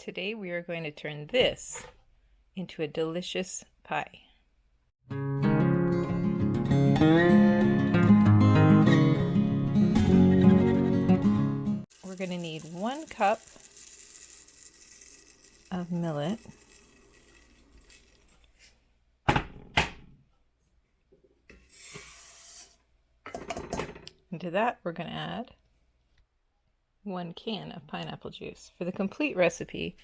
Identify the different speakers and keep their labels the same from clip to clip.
Speaker 1: Today we are going to turn this into a delicious pie. We're going to need 1 cup of millet. And to that we're going to add 1 can of pineapple juice. For the complete recipe,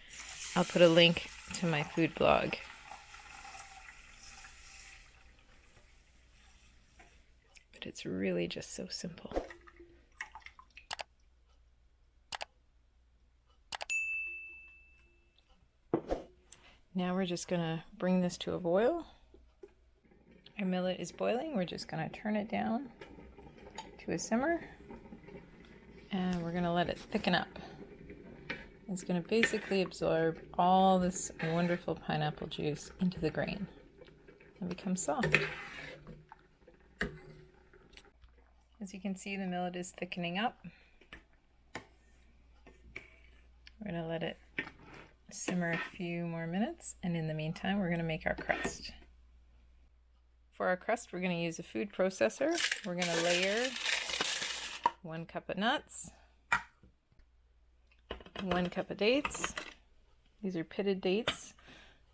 Speaker 1: I'll put a link to my food blog. But it's really just so simple. Now we're just going to bring this to a boil. Our millet is boiling. We're just going to turn it down to a simmer. And we're going to let it thicken up. It's going to basically absorb all this wonderful pineapple juice into the grain and become soft. As you can see, the millet is thickening up. We're going to let it simmer a few more minutes, and in the meantime we're going to make our crust. For our crust, we're going to use a food processor. We're going to layer 1 cup of nuts, 1 cup of dates. These are pitted dates,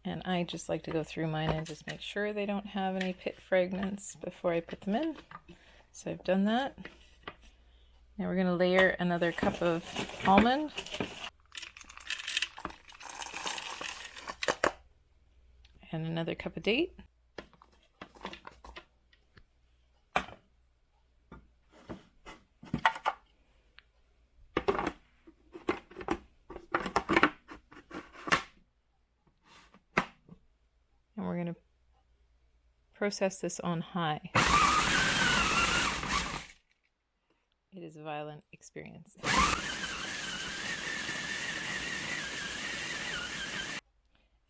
Speaker 1: and I just like to go through mine and just make sure they don't have any pit fragments before I put them in. So I've done that. Now we're going to layer another cup of almond, and another cup of date. And we're going to process this on high. It is a violent experience.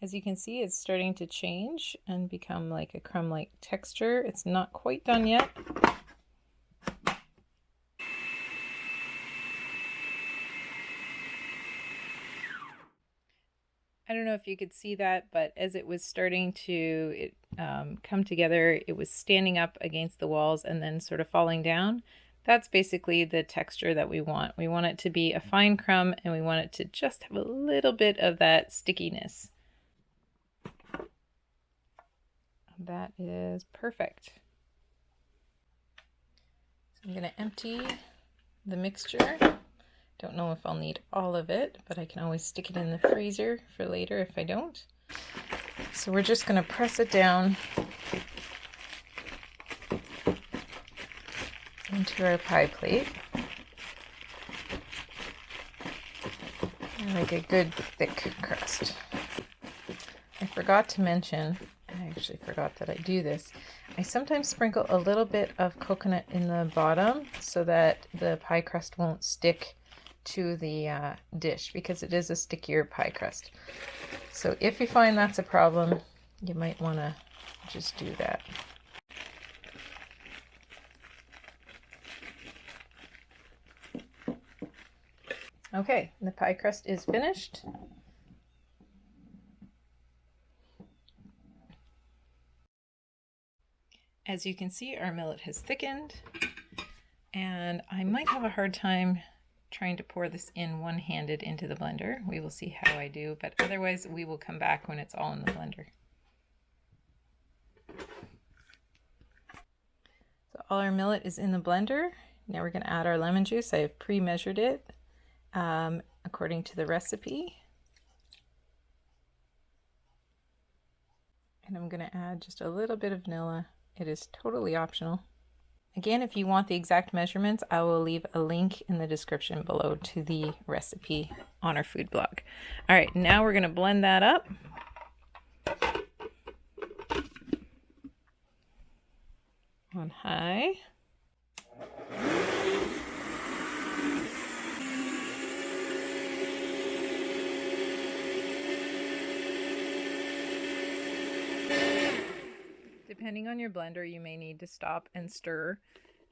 Speaker 1: As you can see, it's starting to change and become like a crumb-like texture. It's not quite done yet. I don't know if you could see that, but as it was starting to come together, it was standing up against the walls and then sort of falling down. That's basically the texture that we want. We want it to be a fine crumb, and we want it to just have a little bit of that stickiness. That is perfect. So I'm going to empty the mixture. Don't know if I'll need all of it, but I can always stick it in the freezer for later if I don't. So we're just going to press it down into our pie plate. And make a good thick crust. I forgot to mention, I actually forgot that I do this, I sometimes sprinkle a little bit of coconut in the bottom so that the pie crust won't stick to the dish, because it is a stickier pie crust. So if you find that's a problem, you might want to just do that. Okay, the pie crust is finished. As you can see, our millet has thickened, and I might have a hard time trying to pour this in one-handed into the blender. We will see how I do, but otherwise we will come back when it's all in the blender. So all our millet is in the blender. Now we're going to add our lemon juice. I have pre-measured it according to the recipe. And I'm going to add just a little bit of vanilla. It is totally optional. Again, if you want the exact measurements, I will leave a link in the description below to the recipe on our food blog. All right, now we're going to blend that up. On high. Depending on your blender, you may need to stop and stir,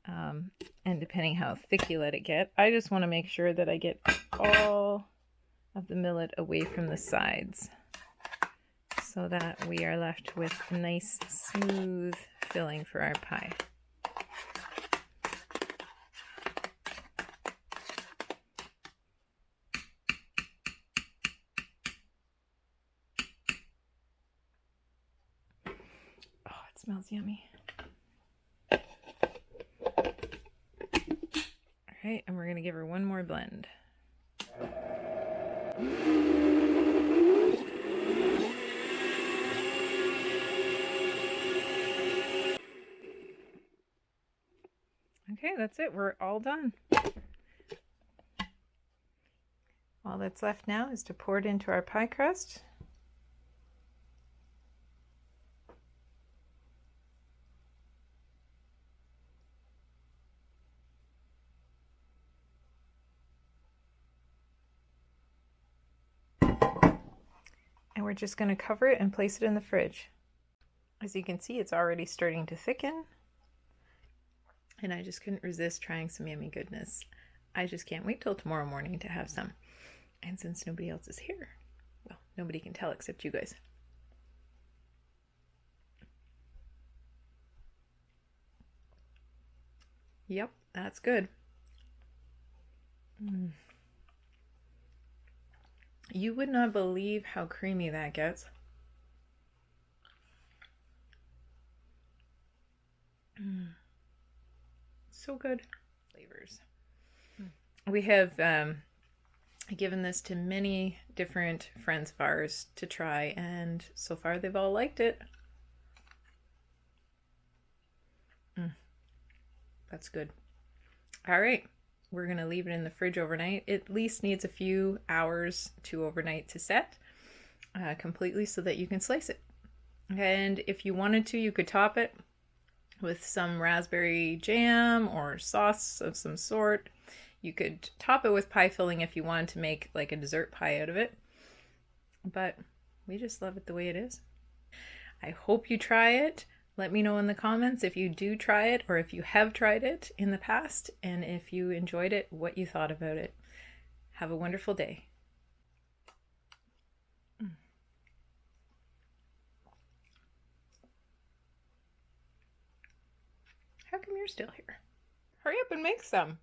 Speaker 1: and depending how thick you let it get. I just want to make sure that I get all of the millet away from the sides so that we are left with a nice smooth filling for our pie. Oh, it smells yummy. All right, and we're going to give her one more blend. Okay, that's it. We're all done. All that's left now is to pour it into our pie crust. And we're just going to cover it and place it in the fridge. As you can see, it's already starting to thicken. And I just couldn't resist trying some yummy goodness. I just can't wait till tomorrow morning to have some. And since nobody else is here, well, nobody can tell except you guys. Yep, that's good. You would not believe how creamy that gets. So good. Flavors. We have given this to many different friends of ours to try, and so far they've all liked it. That's good. All right, we're gonna leave it in the fridge overnight. It at least needs a few hours to overnight to set completely so that you can slice it. And if you wanted to, you could top it with some raspberry jam or sauce of some sort. You could top it with pie filling if you wanted to make like a dessert pie out of it. But we just love it the way it is. I hope you try it. Let me know in the comments if you do try it or if you have tried it in the past, and if you enjoyed it, what you thought about it. Have a wonderful day. How come you're still here? Hurry up and make some.